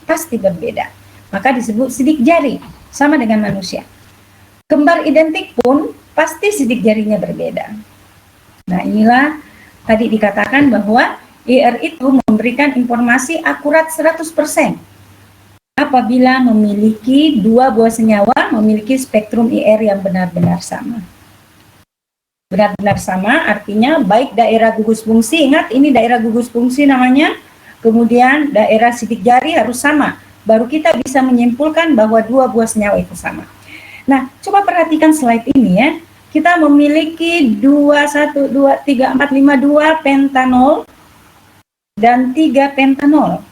pasti berbeda. Maka disebut sidik jari, sama dengan manusia. Kembar identik pun pasti sidik jarinya berbeda. Nah, inilah tadi dikatakan bahwa IR itu memberikan informasi akurat 100% apabila memiliki dua buah senyawa memiliki spektrum IR yang benar-benar sama. Benar-benar sama artinya baik daerah gugus fungsi, ingat ini daerah gugus fungsi namanya, kemudian daerah sidik jari harus sama, baru kita bisa menyimpulkan bahwa dua buah senyawa itu sama. Nah, coba perhatikan slide ini ya. Kita memiliki 2, 1, 2, 3, 4, 5, 2 pentanol dan 3 pentanol.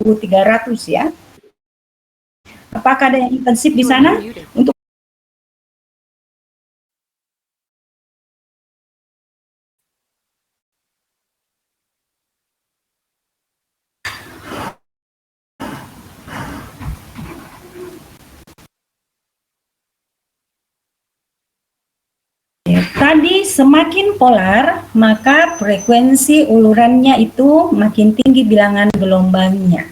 $300 ya. Apakah ada yang intensif di sana? Untuk tadi semakin polar, maka frekuensi ulurannya itu makin tinggi bilangan gelombangnya.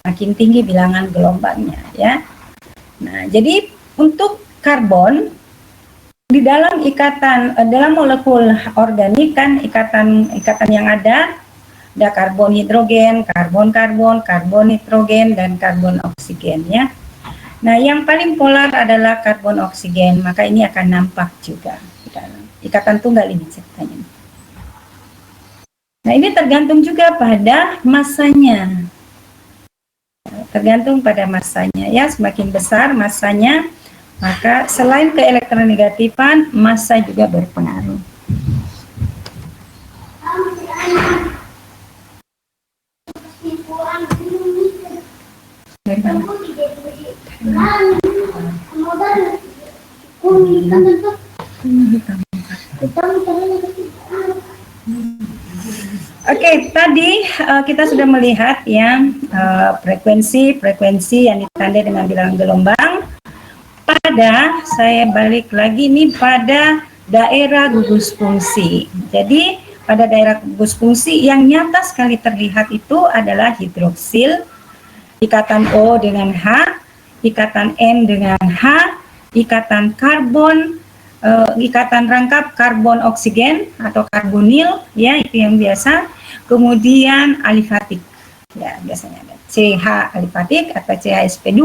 Makin tinggi bilangan gelombangnya ya. Nah, jadi untuk karbon di dalam ikatan dalam molekul organik kan ikatan yang ada karbon hidrogen, karbon nitrogen dan karbon oksigen ya. Nah, yang paling polar adalah karbon oksigen, maka ini akan nampak juga di dalam ikatan tunggal ini ceritanya. Nah, ini tergantung juga pada masanya. Tergantung pada masanya ya, semakin besar masanya, maka selain keelektronegatifan, massa juga berpengaruh. Oke, tadi kita sudah melihat ya frekuensi yang ditandai dengan bilangan gelombang. Saya balik lagi nih pada daerah gugus fungsi. Jadi pada daerah gugus fungsi yang nyata sekali terlihat itu adalah hidroksil, ikatan O dengan H, ikatan N dengan H, ikatan karbon, ikatan rangkap karbon oksigen atau karbonil ya, itu yang biasa. Kemudian alifatik ya, biasanya ada CH alifatik atau CHSP2.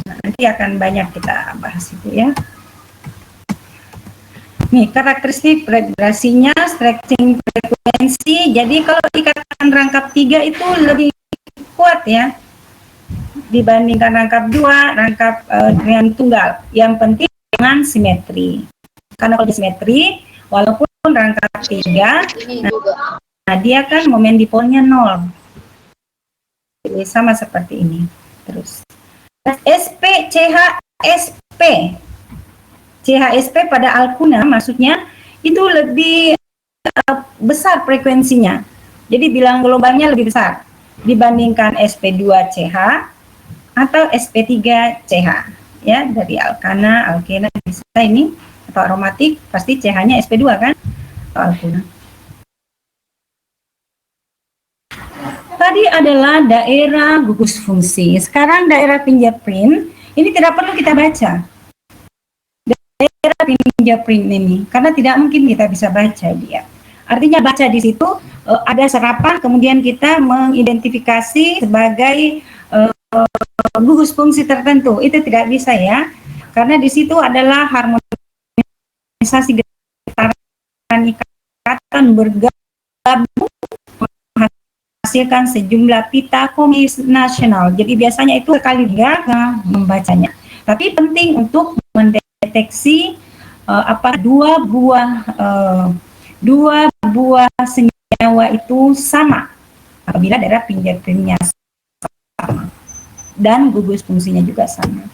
Nah, nanti akan banyak kita bahas itu ya. Nih karakteristik vibrasinya, stretching frekuensi. Jadi kalau ikatan rangkap 3 itu lebih kuat ya dibandingkan rangkap 2, rangkap dengan tunggal. Yang penting dengan simetri. Karena kalau simetri, walaupun rangkap 3, nah dia kan momen dipolnya 0. Jadi sama seperti ini. Terus SP, CHSP. CHSP pada alkuna maksudnya itu lebih besar frekuensinya. Jadi bilangan gelombangnya lebih besar dibandingkan SP2CH atau sp3ch ya, dari alkana, alkena bisa ini, atau aromatik pasti CH-nya sp2 kan, atau alkena. Tadi adalah daerah gugus fungsi. Sekarang daerah fingerprint ini tidak perlu kita baca. Daerah fingerprint ini karena tidak mungkin kita bisa baca dia. Artinya baca di situ ada serapan, kemudian kita mengidentifikasi sebagai gugus fungsi tertentu. Itu tidak bisa ya. Karena di situ adalah harmonisasi getaran ikatan bergabung menghasilkan sejumlah pita komunis nasional. Jadi biasanya itu sekali dia membacanya. Tapi penting untuk mendeteksi dua buah senyawa itu sama apabila daerah fingerprintnya sama dan gugus fungsinya juga sama.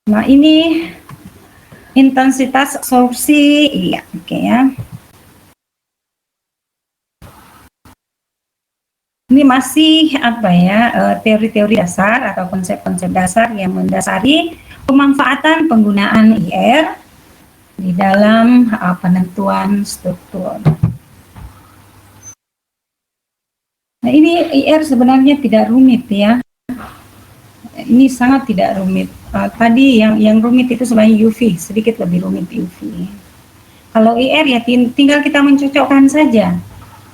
Nah, ini intensitas absorpsi, iya, oke ya. Ini masih apa ya, teori-teori dasar atau konsep-konsep dasar yang mendasari pemanfaatan penggunaan IR di dalam penentuan struktur. Nah, ini IR sebenarnya tidak rumit ya. Ini sangat tidak rumit. Tadi yang rumit itu sebenarnya UV, sedikit lebih rumit UV. Kalau IR ya tinggal kita mencocokkan saja,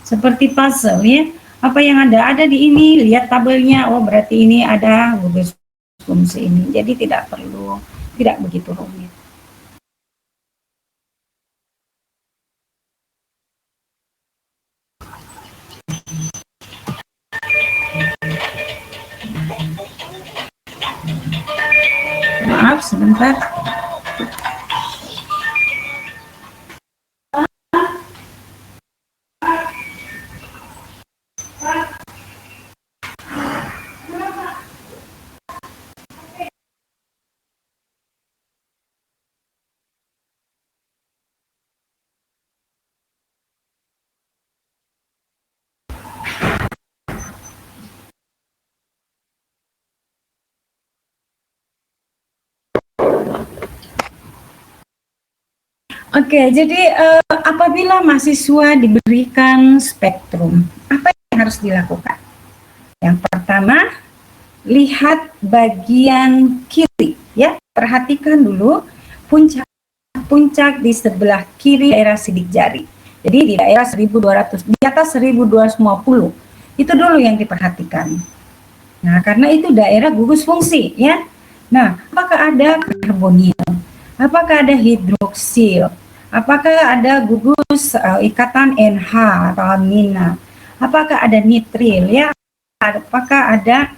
seperti puzzle ya. Apa yang ada di ini, lihat tabelnya, oh berarti ini ada gugus fungsi ini. Jadi tidak begitu rumit. Maaf sebentar. Oke, jadi apabila mahasiswa diberikan spektrum, apa yang harus dilakukan? Yang pertama, lihat bagian kiri, ya. Perhatikan dulu puncak di sebelah kiri daerah sidik jari. Jadi di daerah 1200, di atas 1250, itu dulu yang diperhatikan. Nah, karena itu daerah gugus fungsi, ya. Nah, apakah ada karbonil? Apakah ada hidroksil? Apakah ada gugus ikatan NH atau amina? Apakah ada nitril ya? Apakah ada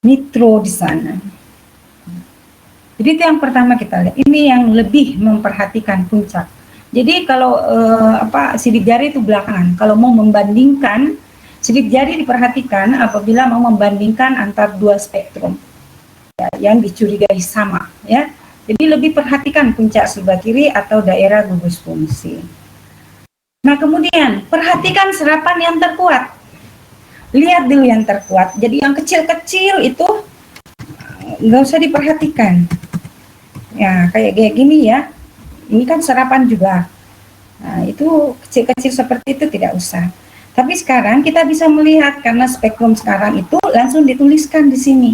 nitro di sana? Jadi itu yang pertama kita lihat. Ini yang lebih memperhatikan puncak. Jadi kalau sidik jari itu belakangan. Kalau mau membandingkan, sidik jari diperhatikan apabila mau membandingkan antar dua spektrum ya, yang dicurigai sama ya. Jadi lebih perhatikan puncak sebelah kiri atau daerah gugus fungsi. Nah, kemudian perhatikan serapan yang terkuat. Lihat dulu yang terkuat. Jadi yang kecil-kecil itu nggak usah diperhatikan. Ya, kayak gini ya. Ini kan serapan juga. Nah, itu kecil-kecil seperti itu tidak usah. Tapi sekarang kita bisa melihat karena spektrum sekarang itu langsung dituliskan di sini.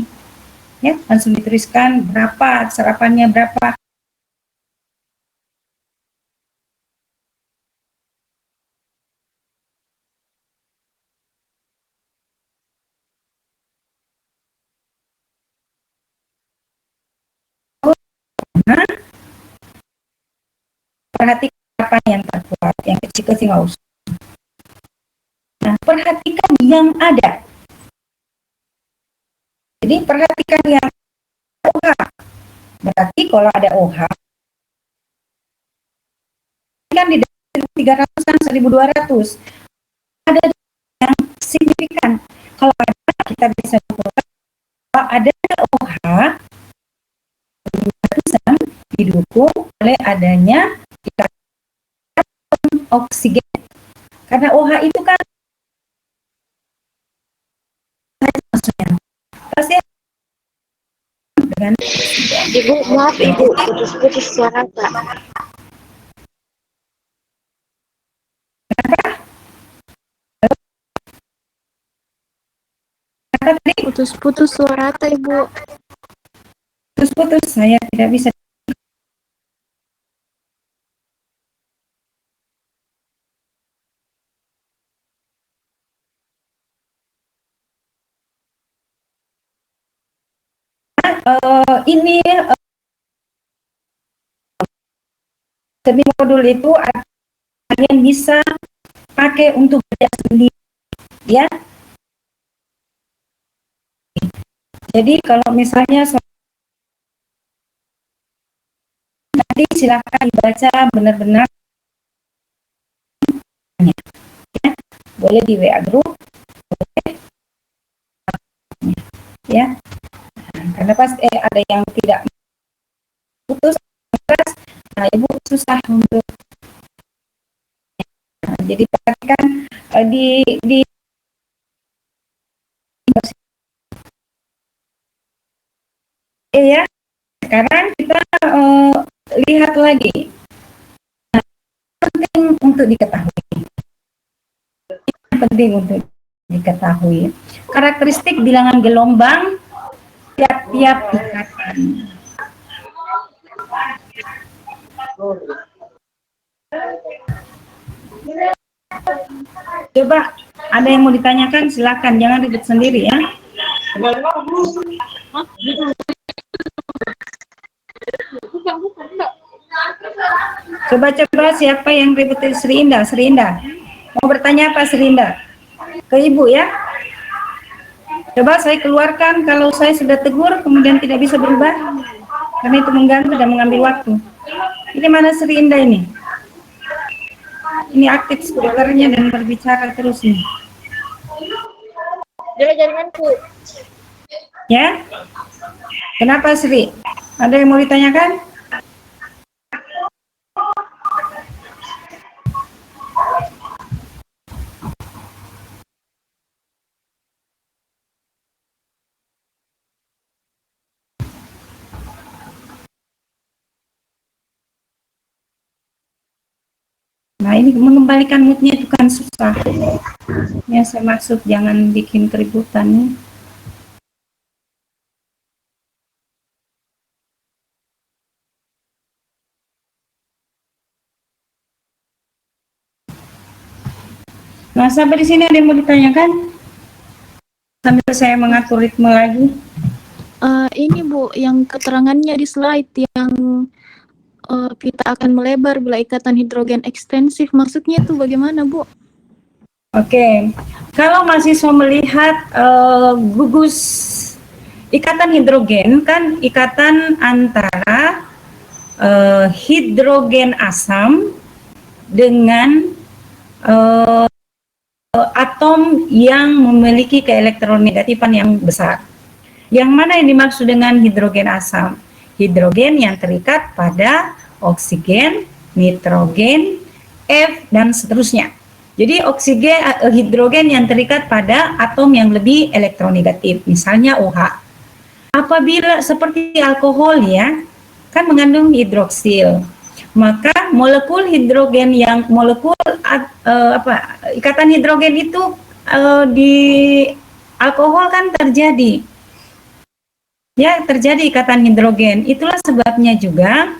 Ya, langsung dituliskan berapa serapannya berapa. Nah, perhatikan serapan yang terkuat, yang kecil-kecil nggak usah. Nah, perhatikan yang ada. Jadi perhatikan yang OH. Berarti kalau ada OH, kan di 300 dan 1200 ada yang signifikan. Kalau ada kita bisa lakukan, kalau ada OH didukung oleh adanya oksigen. Karena OH itu kan dengan Ibu, maaf Ibu, putus-putus suara Kak. Putus-putus suara Ibu. putus-putus, saya tidak bisa. Ini semi modul itu kalian bisa pakai untuk belajar sendiri, ya. Jadi kalau misalnya nanti silakan dibaca benar-benar, ya. Boleh di WA group, boleh, ya. Karena pas ada yang tidak putus, nah ibu susah untuk jadi perhatikan di ya. Sekarang kita lihat lagi, penting untuk diketahui karakteristik bilangan gelombang tiap-tiap ikatan. Coba ada yang mau ditanyakan, silakan, jangan ribet sendiri ya. Coba siapa yang ribet? Sri Indah. Mau bertanya apa Sri Indah? Ke ibu ya. Coba saya keluarkan kalau saya sudah tegur kemudian tidak bisa berubah, karena itu mengganggu dan mengambil waktu. Ini mana Sri Indah ini? Ini aktif speakernya dan berbicara terus nih. Jaringanku. Ya? Kenapa Sri? Ada yang mau ditanyakan? Nah, ini mengembalikan moodnya itu kan susah. Ya, saya maksud jangan bikin keributan nih. Nah, sampai di sini ada yang mau ditanyakan? Sambil saya mengatur ritme lagi. Ini Bu, yang keterangannya di slide yang kita akan melebar bila ikatan hidrogen ekstensif, maksudnya itu bagaimana Bu? Oke, kalau mahasiswa melihat gugus ikatan hidrogen, kan ikatan antara hidrogen asam dengan atom yang memiliki keelektronegatifan yang besar. Yang mana yang dimaksud dengan hidrogen asam? Hidrogen yang terikat pada oksigen, nitrogen, F, dan seterusnya. Jadi hidrogen yang terikat pada atom yang lebih elektronegatif, misalnya OH. Apabila seperti alkohol ya, kan mengandung hidroksil. Maka molekul hidrogen yang ikatan hidrogen itu di alkohol kan terjadi ikatan hidrogen. Itulah sebabnya juga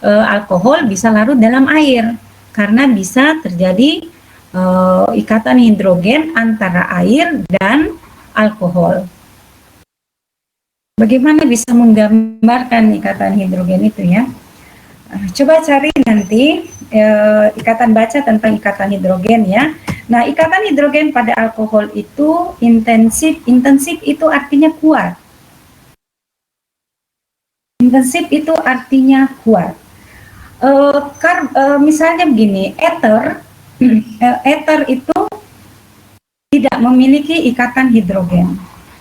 alkohol bisa larut dalam air, karena bisa terjadi ikatan hidrogen antara air dan alkohol. Bagaimana bisa menggambarkan ikatan hidrogen itu ya? Coba cari nanti ikatan, baca tentang ikatan hidrogen ya. Nah, ikatan hidrogen pada alkohol itu intensif. Intensif itu artinya kuat. Intensif itu artinya kuat. Misalnya begini, ether itu tidak memiliki ikatan hidrogen,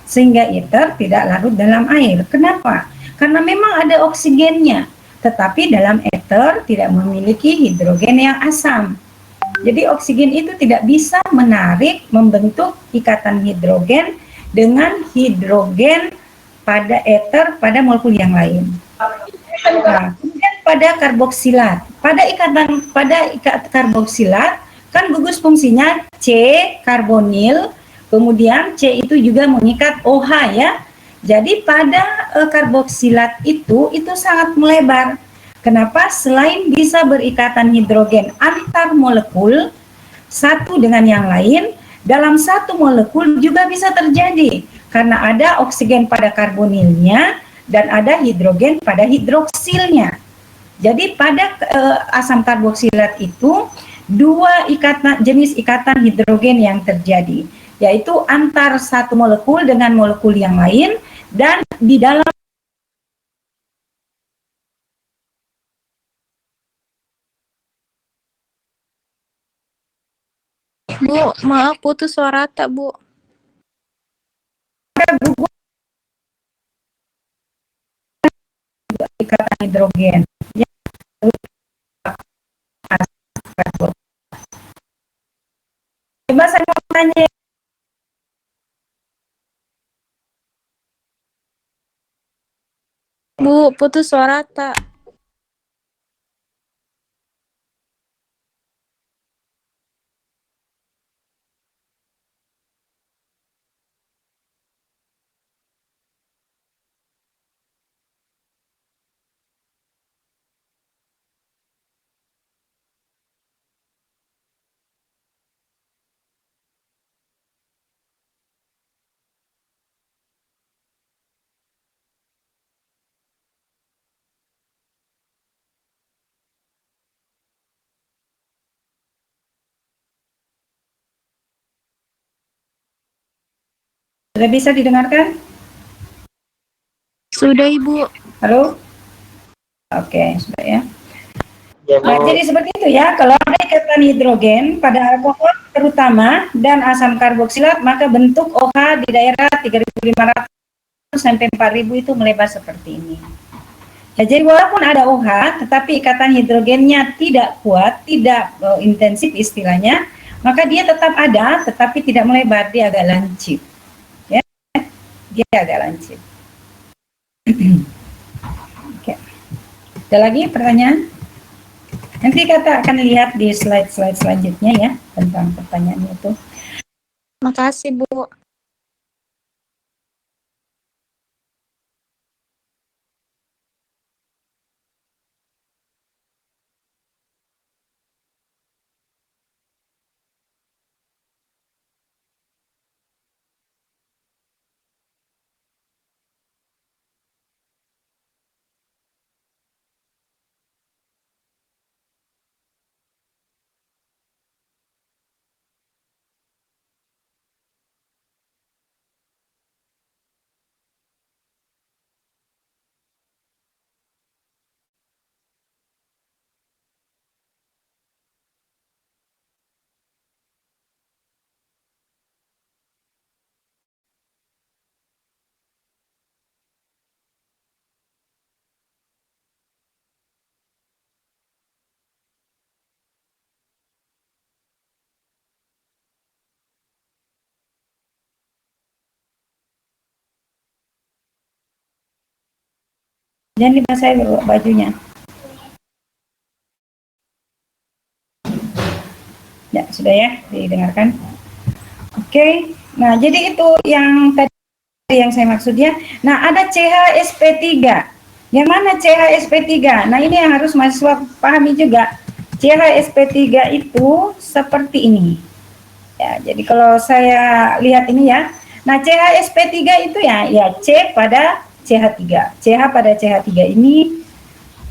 sehingga ether tidak larut dalam air. Kenapa? Karena memang ada oksigennya, tetapi dalam ether tidak memiliki hidrogen yang asam. Jadi oksigen itu tidak bisa membentuk ikatan hidrogen dengan hidrogen pada ether pada molekul yang lain. Nah, kemudian pada karboksilat, pada karboksilat kan gugus fungsinya C karbonil, kemudian C itu juga mengikat OH ya. Jadi pada karboksilat itu sangat melebar. Kenapa? Selain bisa berikatan hidrogen antar molekul satu dengan yang lain, dalam satu molekul juga bisa terjadi karena ada oksigen pada karbonilnya dan ada hidrogen pada hidroksilnya. Jadi pada asam karboksilat itu dua jenis ikatan hidrogen yang terjadi, yaitu antar satu molekul dengan molekul yang lain dan di dalam. Bu, maaf putus suara tak, Bu. Ikatan hidrogen. Coba saya mau tanya. Bu, putus suara tak. Sudah bisa didengarkan? Sudah, Ibu. Halo? Oke, sudah ya. Ya, Nah, Bu. jadi seperti itu ya, kalau ada ikatan hidrogen pada alkohol terutama dan asam karboksilat, maka bentuk OH di daerah 3.500 sampai 4.000 itu melebar seperti ini. Ya, jadi walaupun ada OH, tetapi ikatan hidrogennya tidak kuat, tidak intensif istilahnya, maka dia tetap ada, tetapi tidak melebar, dia agak lancip. Ya, dia agak lancip. Oke. Ada lagi pertanyaan? Nanti kita akan lihat di slide-slide selanjutnya ya, tentang pertanyaan itu. Makasih, Bu. Jangan dibasahin bajunya. Ya, sudah ya, didengarkan. Oke, nah jadi itu yang tadi yang saya maksud ya. Nah, ada CHSP3. Yang mana CHSP3? Nah, ini yang harus mahasiswa pahami juga. CHSP3 itu seperti ini. Ya, jadi kalau saya lihat ini ya. Nah, CHSP3 itu ya C pada CH3. CH pada CH3 ini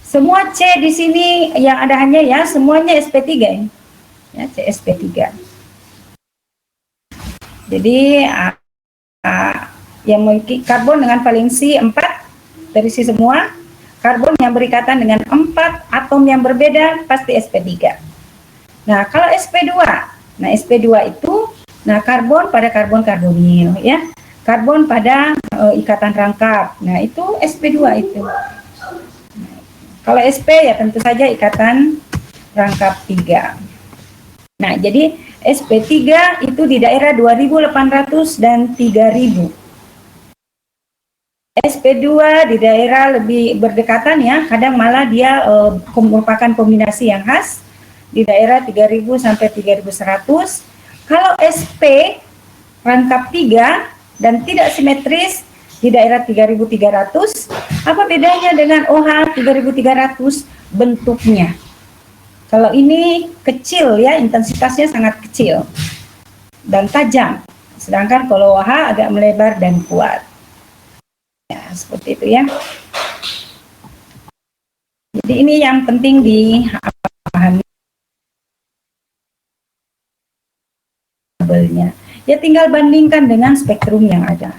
semua C di sini yang ada hanya ya, semuanya SP3 ini. Ya, CSP3. Jadi yang memiliki karbon dengan valensi 4 terisi semua, karbon yang berikatan dengan 4 atom yang berbeda pasti sp3. Nah, kalau sp2, nah sp2 itu karbon pada karbon karbonil ya. Karbon pada ikatan rangkap. Nah, itu sp2 itu. Kalau sp ya tentu saja ikatan rangkap 3. Nah, jadi sp3 itu di daerah 2.800 dan 3.000. SP2 di daerah lebih berdekatan ya, kadang malah dia merupakan kombinasi yang khas di daerah 3000 sampai 3100. Kalau SP rangkap 3 dan tidak simetris di daerah 3300, apa bedanya dengan OH 3300? Bentuknya. Kalau ini kecil ya, intensitasnya sangat kecil dan tajam. Sedangkan kalau OH agak melebar dan kuat. Ya, seperti itu ya. Jadi ini yang penting dipahami tabelnya. Ya tinggal bandingkan dengan spektrum yang ada.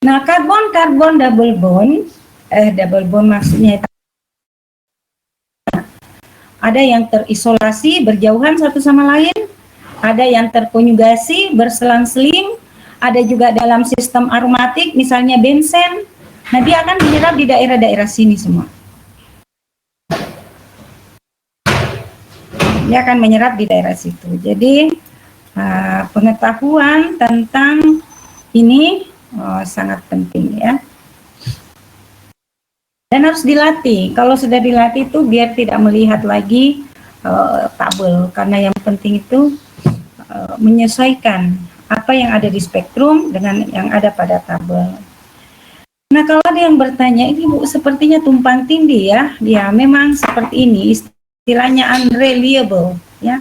Nah, karbon-karbon double bond maksudnya ada yang terisolasi berjauhan satu sama lain, ada yang terkonjugasi berselang-seling, ada juga dalam sistem aromatik misalnya bensen. Nah, dia akan menyerap di daerah-daerah sini semua. Dia akan menyerap di daerah situ. Jadi pengetahuan tentang ini sangat penting ya. Dan harus dilatih. Kalau sudah dilatih itu biar tidak melihat lagi tabel, karena yang penting itu menyesuaikan apa yang ada di spektrum dengan yang ada pada tabel. Nah, kalau ada yang bertanya, ini Bu sepertinya tumpang tindih ya. Ya, memang seperti ini, istilahnya unreliable ya.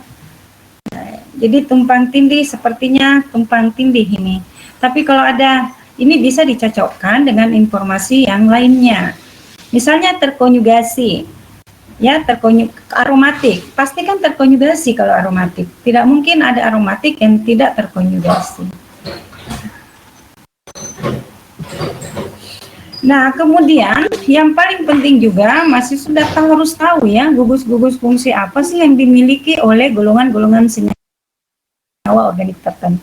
Jadi tumpang tindih, sepertinya tumpang tindih ini. Tapi kalau ada, ini bisa dicocokkan dengan informasi yang lainnya. Misalnya terkonjugasi, ya aromatik, pasti kan terkonjugasi kalau aromatik. Tidak mungkin ada aromatik yang tidak terkonjugasi. Nah, kemudian yang paling penting juga masih sudah harus tahu ya, gugus-gugus fungsi apa sih yang dimiliki oleh golongan-golongan senyawa organik tertentu.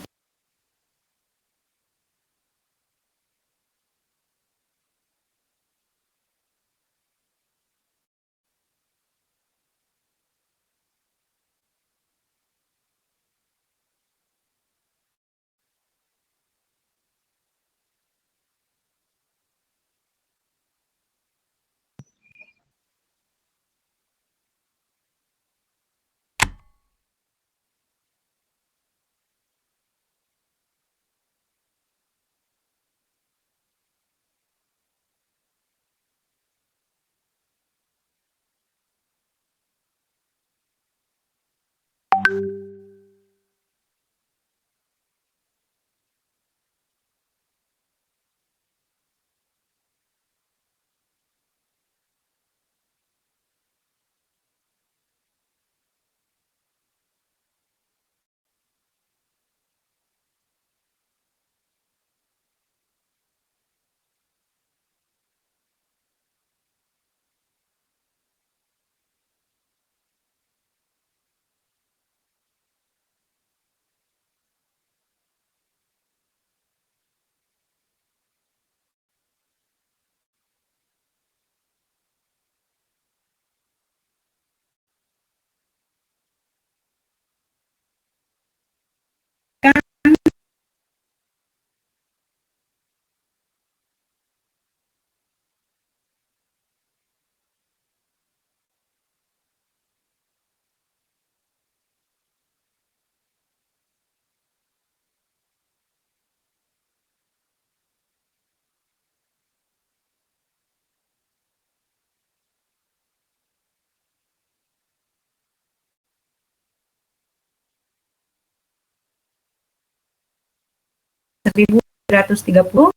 Seribu 130.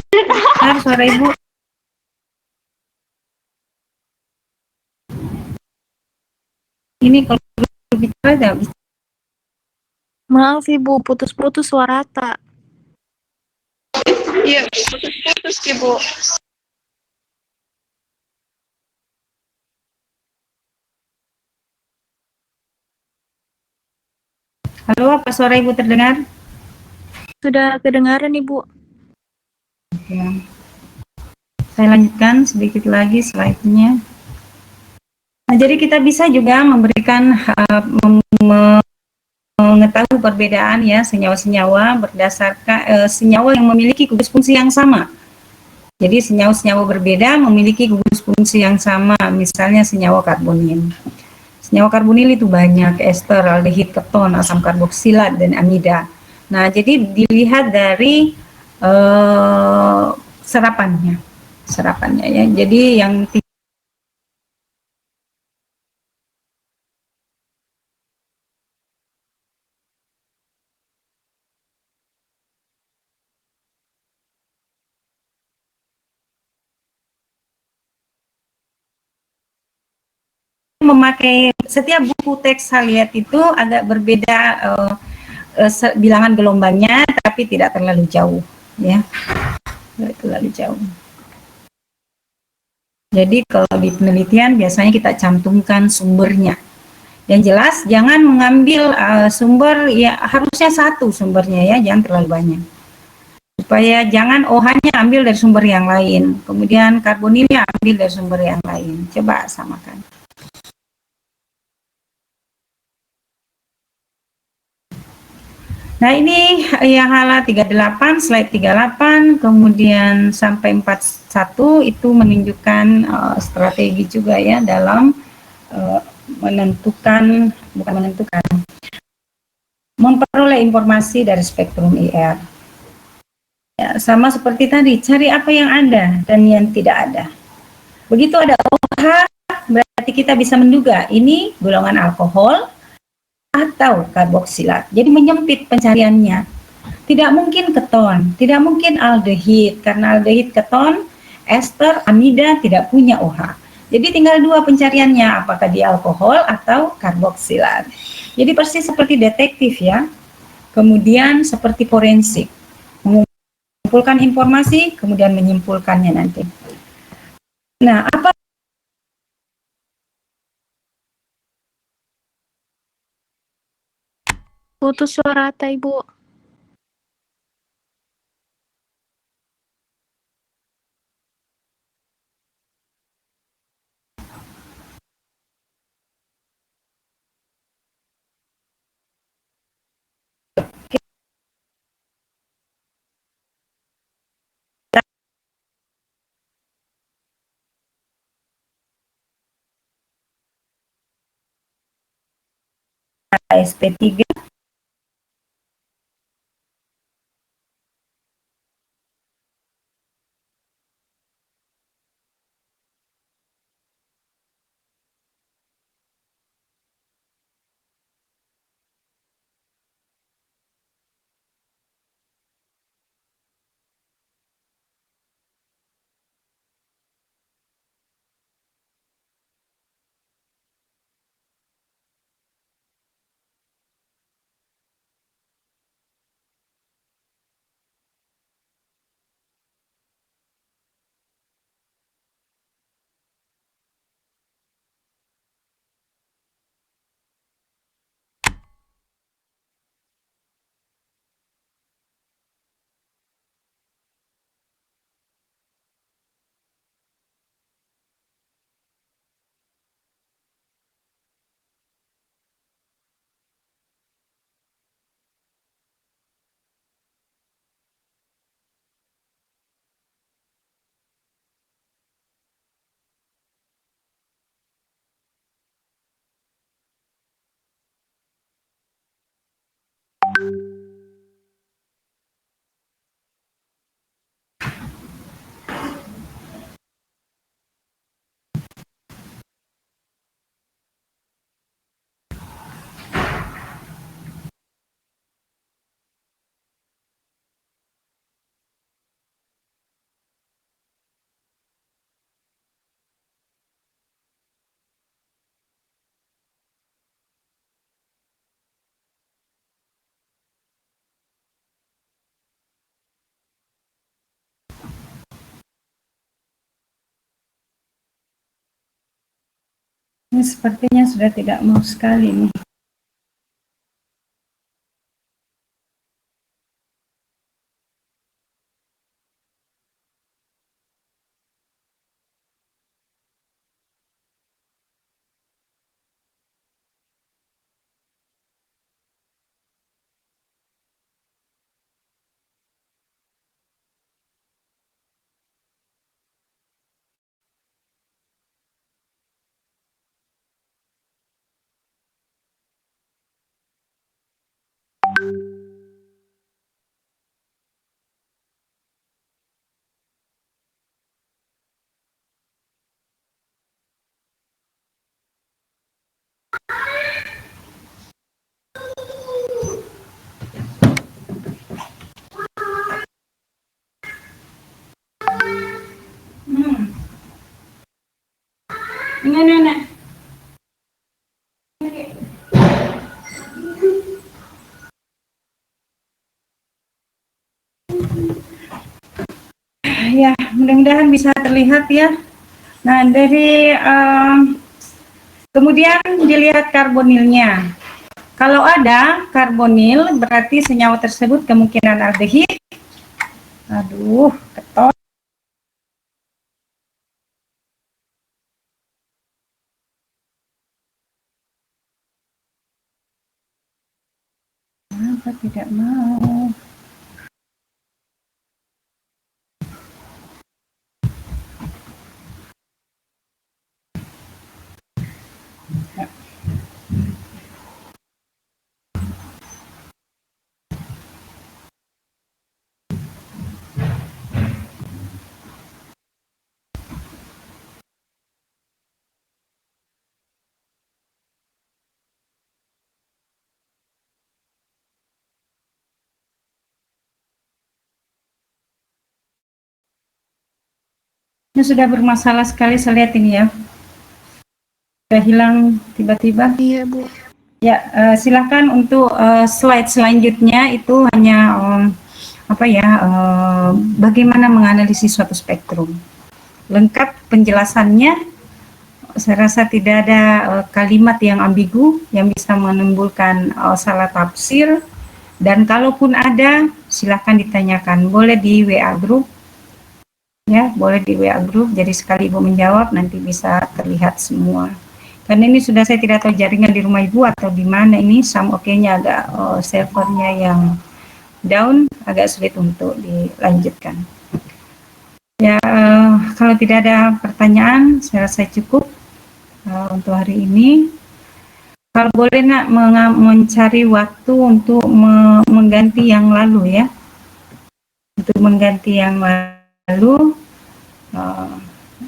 Dengar suara Ibu? Ini kalau bicara tidak bisa. Maaf Ibu, putus-putus suara tak. Iya, putus-putus Ibu. Halo, apa suara Ibu terdengar? Sudah kedengaran Ibu. Ya. Saya lanjutkan sedikit lagi slide-nya. Nah, jadi kita bisa juga memberikan mengetahui perbedaan ya senyawa-senyawa berdasarkan senyawa yang memiliki gugus fungsi yang sama. Jadi senyawa-senyawa berbeda memiliki gugus fungsi yang sama, misalnya senyawa karbonil. Senyawa karbonil itu banyak, ester, aldehid, keton, asam karboksilat, dan amida. Nah, jadi dilihat dari serapannya ya. Jadi yang memakai setiap buku teks Haliat itu agak berbeda bilangan gelombangnya, tapi tidak terlalu jauh ya, tidak terlalu jauh. Jadi kalau di penelitian biasanya kita cantumkan sumbernya. Yang jelas jangan mengambil sumber ya harusnya satu sumbernya ya, jangan terlalu banyak. Supaya jangan OH-nya ambil dari sumber yang lain, kemudian karbonilnya ambil dari sumber yang lain. Coba samakan. Nah, ini yang halaman 38, slide 38, kemudian sampai 41 itu menunjukkan strategi juga ya dalam memperoleh informasi dari spektrum IR. Ya, sama seperti tadi, cari apa yang ada dan yang tidak ada. Begitu ada OH, berarti kita bisa menduga ini golongan alkohol atau karboksilat. Jadi menyempit pencariannya. Tidak mungkin keton, tidak mungkin aldehid, karena aldehid, keton, ester, amida tidak punya OH. Jadi tinggal dua pencariannya, apakah di alkohol atau karboksilat. Jadi persis seperti detektif ya. Kemudian seperti forensik. Mengumpulkan informasi, kemudian menyimpulkannya nanti. Nah, apa Putus suara tak Ibu. SP3? Ini sepertinya sudah tidak mau sekali nih. Nenek. Ya, mudah-mudahan bisa terlihat ya. Nah, dari kemudian dilihat karbonilnya. Kalau ada karbonil, berarti senyawa tersebut kemungkinan aldehid. Aduh, ketok. Kenapa tidak mau? Ini sudah bermasalah sekali, saya lihat ini ya. Sudah hilang tiba-tiba. Iya, Bu. Ya, silakan untuk slide selanjutnya itu hanya bagaimana menganalisis suatu spektrum. Lengkap penjelasannya. Saya rasa tidak ada kalimat yang ambigu yang bisa menimbulkan salah tafsir. Dan kalaupun ada, silakan ditanyakan. Boleh di WA group. Ya, boleh di WA group. Jadi sekali Ibu menjawab nanti bisa terlihat semua. Karena ini sudah saya tidak tahu jaringan di rumah Ibu atau di mana ini, oke-nya agak servernya yang down, agak sulit untuk dilanjutkan. Ya, kalau tidak ada pertanyaan, saya rasa cukup untuk hari ini. Kalau boleh nak mencari waktu untuk mengganti yang lalu ya, untuk mengganti yang lalu.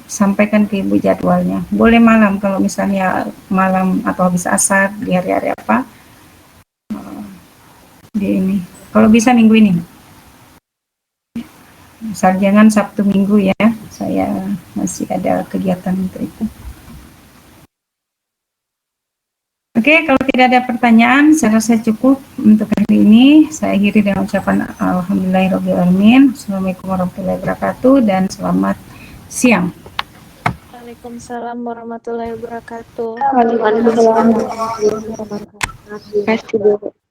Sampaikan ke Ibu jadwalnya. Boleh malam kalau misalnya malam atau habis asar di hari-hari apa di ini. Kalau bisa minggu ini. Misal jangan Sabtu Minggu ya. Saya masih ada kegiatan untuk itu. Oke, kalau tidak ada pertanyaan, saya rasa cukup untuk hari ini. Saya akhiri dengan ucapan alhamdulillahirobbilalamin. Assalamualaikum warahmatullahi wabarakatuh dan selamat siang. Waalaikumsalam warahmatullahi wabarakatuh. Waalaikumsalam warahmatullahi wabarakatuh. Terima kasih, Bu.